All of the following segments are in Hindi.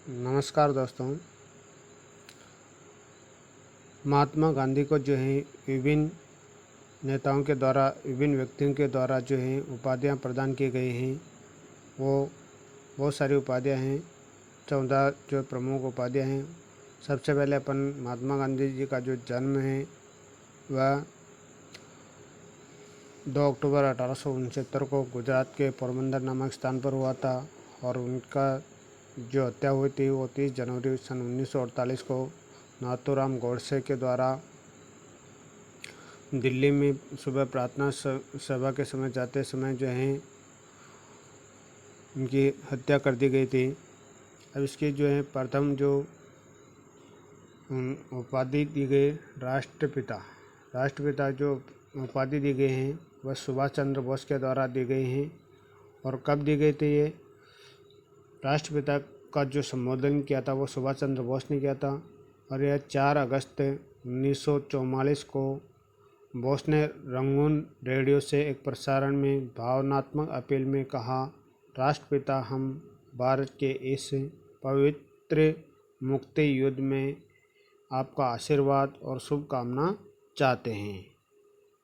नमस्कार दोस्तों। महात्मा गांधी को जो है विभिन्न नेताओं के द्वारा, विभिन्न व्यक्तियों के द्वारा जो है उपाधियां प्रदान की गई हैं। वो बहुत सारी उपाधियां हैं। 14 जो प्रमुख उपाधियां हैं। सबसे पहले अपन महात्मा गांधी जी का जो जन्म है वह 2 अक्टूबर 1869 को गुजरात के पोरबंदर नामक स्थान पर हुआ था और उनका जो हत्या हुई थी वो 30 जनवरी सन 1948 को नाथूराम गोडसे के द्वारा दिल्ली में सुबह प्रार्थना सभा के समय जाते समय जो है उनकी हत्या कर दी गई थी। अब इसकी जो है प्रथम जो उपाधि दी गई राष्ट्रपिता जो उपाधि दी गई हैं वह सुभाष चंद्र बोस के द्वारा दी गई हैं। और कब दी गई थी? ये राष्ट्रपिता का जो संबोधन किया था वो सुभाष चंद्र बोस ने किया था और यह 4 अगस्त 1944 को बोस ने रंगून रेडियो से एक प्रसारण में भावनात्मक अपील में कहा, राष्ट्रपिता, हम भारत के इस पवित्र मुक्ति युद्ध में आपका आशीर्वाद और शुभकामना चाहते हैं।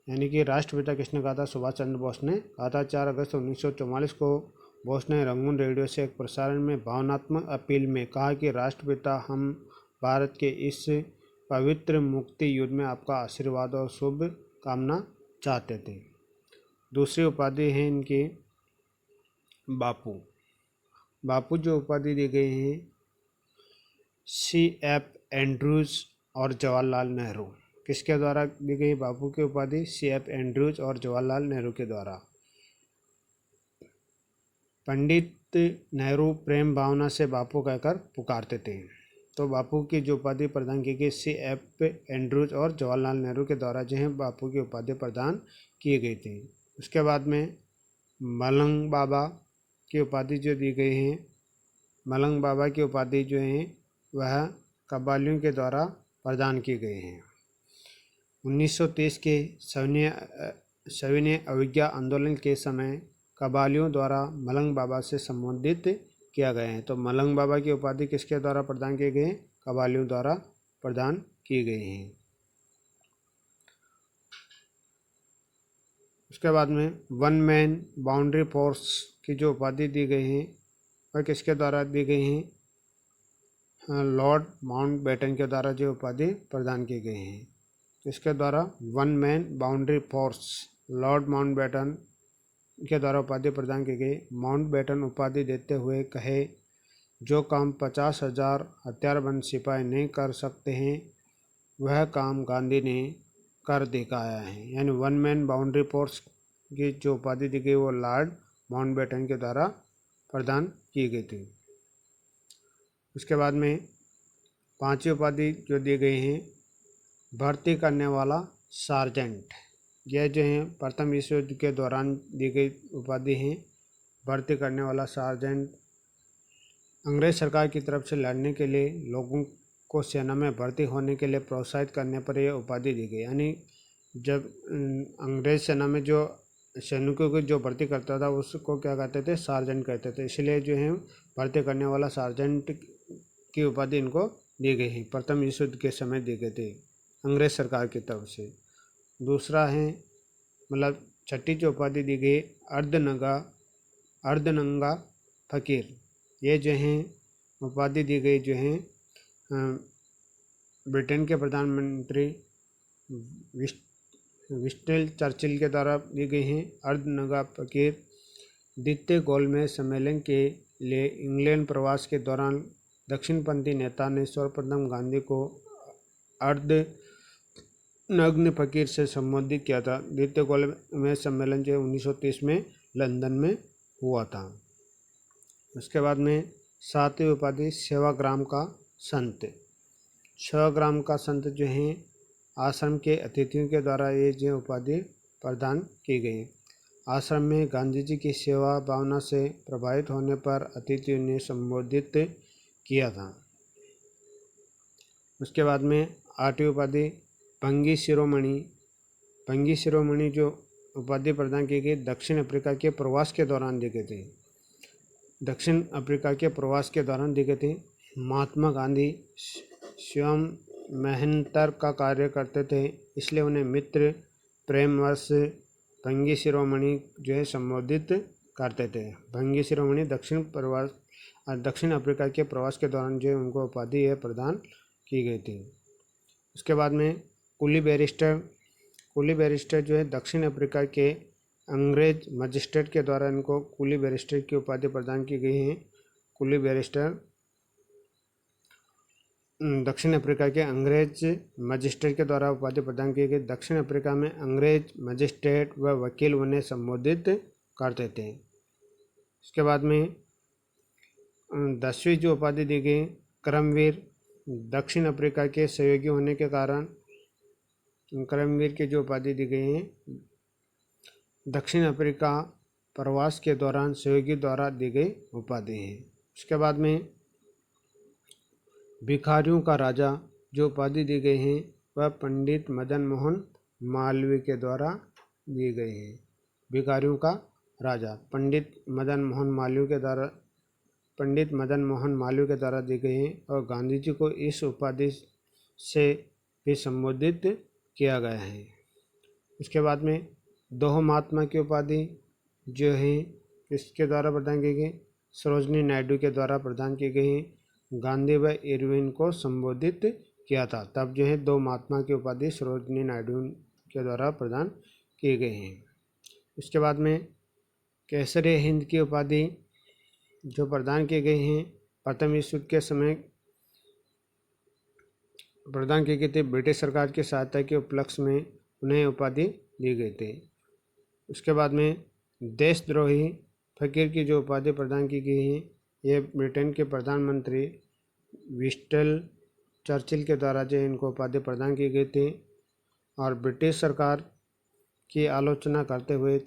यानी कि राष्ट्रपिता किसने कहा था? सुभाष चंद्र बोस ने कहा था। 4 अगस्त 1944 को बोस ने रंगून रेडियो से एक प्रसारण में भावनात्मक अपील में कहा कि राष्ट्रपिता, हम भारत के इस पवित्र मुक्ति युद्ध में आपका आशीर्वाद और शुभ कामना चाहते थे। दूसरी उपाधि है इनकी बापू जो उपाधि दी गई है CF एंड्रूज और जवाहरलाल नेहरू। किसके द्वारा दी गई बापू की उपाधि? CF एंड्रूज और जवाहरलाल नेहरू के द्वारा। पंडित नेहरू प्रेम भावना से बापू कहकर पुकारते थे। तो बापू की जो उपाधि प्रदान की गई CF एंड्रूज और जवाहरलाल नेहरू के द्वारा जो है बापू की उपाधि प्रदान की गई थी। उसके बाद में मलंग बाबा की उपाधि जो दी गई है, मलंग बाबा की उपाधि जो है वह कबालियों के द्वारा प्रदान की गई है। 1930 के सविनय अवज्ञा आंदोलन के समय कबालियों द्वारा मलंग बाबा से संबोधित किया गया है। तो मलंग बाबा की उपाधि किसके द्वारा प्रदान की गई? कबालियों द्वारा प्रदान की गई है। उसके बाद में वन मैन बाउंड्री फोर्स की जो उपाधि दी गई है वह किसके द्वारा दी गई है? लॉर्ड माउंटबेटन के द्वारा जो उपाधि प्रदान की गई है। इसके द्वारा one man boundary force Lord Mountbatten के द्वारा उपाधि प्रदान की गई। माउंटबेटन उपाधि देते हुए कहे, जो काम 50,000 हथियारबंद सिपाही नहीं कर सकते हैं वह काम गांधी ने कर दिखाया है। यानी वन मैन बाउंड्री फोर्स की जो उपाधि दी गई वो लॉर्ड माउंटबेटन के द्वारा प्रदान की गई थी। उसके बाद में 5वीं उपाधि जो दी गई है भर्ती करने वाला सार्जेंट। यह जो है प्रथम विश्व युद्ध के दौरान दी गई उपाधि है। भर्ती करने वाला सार्जेंट अंग्रेज सरकार की तरफ से लड़ने के लिए लोगों को सेना में भर्ती होने के लिए प्रोत्साहित करने पर यह उपाधि दी गई। यानी जब अंग्रेज सेना में जो सैनिकों को जो भर्ती करता था उसको क्या कहते थे? सार्जेंट कहते थे। इसलिए जो है भर्ती करने वाला सार्जेंट की उपाधि इनको दी गई है। प्रथम विश्व युद्ध के समय दी गई थी अंग्रेज सरकार की तरफ से। दूसरा है मतलब 6ठी जो उपाधि दी गई अर्धनंगा फकीर। ये जो है उपाधि दी गई जो है ब्रिटेन के प्रधानमंत्री विंस्टन चर्चिल के द्वारा दी गई हैं। अर्धनंगा फकीर द्वितीय गोलमेज सम्मेलन के लिए इंग्लैंड प्रवास के दौरान दक्षिणपंथी नेता ने सर्वप्रथम गांधी को अर्धनग्न फकीर से संबोधित किया था। द्वितीय गोलमेज सम्मेलन जो 1930 में लंदन में हुआ था। उसके बाद में 7वीं उपाधि सेवाग्राम का संत। सेवाग्राम का संत जो है आश्रम के अतिथियों के द्वारा ये जो उपाधि प्रदान की गई। आश्रम में गांधी जी की सेवा भावना से प्रभावित होने पर अतिथियों ने संबोधित किया था। उसके बाद में 8वीं उपाधि भंगी शिरोमणि जो उपाधि प्रदान की गई दक्षिण अफ्रीका के प्रवास के दौरान दी गई थी। दक्षिण अफ्रीका के प्रवास के दौरान दी गई थी। महात्मा गांधी स्वयं मेहनतर का कार्य करते थे, इसलिए उन्हें मित्र प्रेमवश भंगी शिरोमणि जो है संबोधित करते थे। भंगी शिरोमणि दक्षिण अफ्रीका के प्रवास के दौरान जो उनको उपाधि है प्रदान की गई थी। उसके बाद में कुली बैरिस्टर जो है दक्षिण अफ्रीका के अंग्रेज मजिस्ट्रेट के द्वारा इनको कुली बैरिस्टर की उपाधि प्रदान की गई है। कुली बैरिस्टर दक्षिण अफ्रीका के अंग्रेज मजिस्ट्रेट के द्वारा उपाधि प्रदान की गई। दक्षिण अफ्रीका में अंग्रेज मजिस्ट्रेट व वकील उन्हें संबोधित करते थे। उसके बाद में 10वीं जो उपाधि दी गई करमवीर, दक्षिण अफ्रीका के सहयोगी होने के कारण करमवीर की जो उपाधि दी गई है दक्षिण अफ्रीका प्रवास के दौरान सहयोगी द्वारा दी गई उपाधि है। उसके बाद में भिखारियों का राजा जो उपाधि दी गई है वह पंडित मदन मोहन मालवीय के द्वारा दी गई है। भिखारियों का राजा पंडित मदन मोहन मालवीय के द्वारा दी गई है और गांधी जी को इस उपाधि से भी संबोधित किया गया है। उसके बाद में दोह महात्मा की उपाधि जो है किसके द्वारा प्रदान की गई, सरोजनी नायडू के द्वारा प्रदान की गई है। गांधी व इरविन को संबोधित किया था, तब जो है दो महात्मा की उपाधि सरोजनी नायडू के द्वारा प्रदान की गई है। उसके बाद में केसरी हिंद की उपाधि जो प्रदान की गई हैं प्रथम विश्व युद्ध के समय प्रदान की गई थी। ब्रिटिश सरकार की सहायता के उपलक्ष्य में उन्हें उपाधि दी गई थी। उसके बाद में देशद्रोही फकीर की जो उपाधि प्रदान की गई है ये ब्रिटेन के प्रधानमंत्री विंस्टन चर्चिल के द्वारा जो इनको उपाधि प्रदान की गई थी और ब्रिटिश सरकार की आलोचना करते हुए